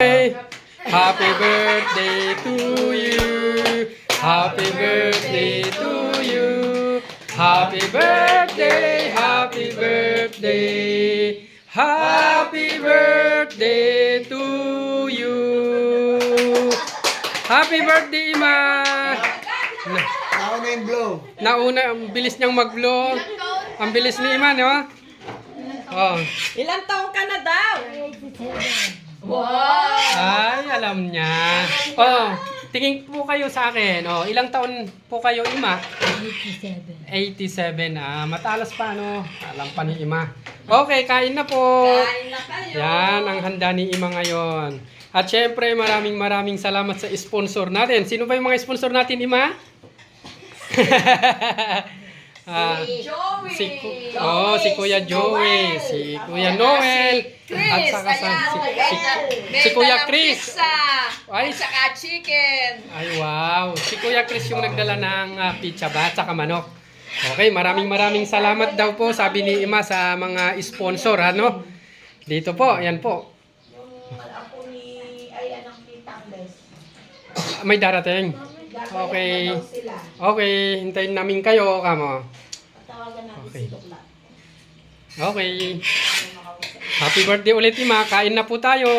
Happy birthday to you. Happy birthday to you. Happy birthday, happy birthday. Happy birthday to you. Happy birthday, Ima. Nauna yung blow. Nauna, ang bilis niyang mag-blow. Ang bilis ni Ima, no? Oh. Ilang taong ka na daw? Ay, alam niya. Oh, tingin po kayo sa akin. Oh, ilang taon po kayo, Ima? 87. Ah, matalas pa, no? Alam pa ni Ima. Okay, kain na po. Kain na kayo. Yan ang handa ni Ima ngayon. At syempre, maraming salamat sa sponsor natin. Sino ba yung mga sponsor natin, Ima? Joey. Si Kuya Joey, si Kuya Noel, at saka si Kuya Chris. Ay, At saka chicken. ay wow, si Kuya Chris yung nagdala ng pizza ba at saka manok. Okay, maraming salamat daw po sabi ni Ima sa mga sponsor, ano? Dito po, ayan po. Ako ni ayan ang Titangles. May darating. Okay. Sila. Okay, hintayin namin kayo, kamo. Tawagan natin Okay. si Tukla. Okay. Happy birthday ulit, Ima. Kain na po tayo.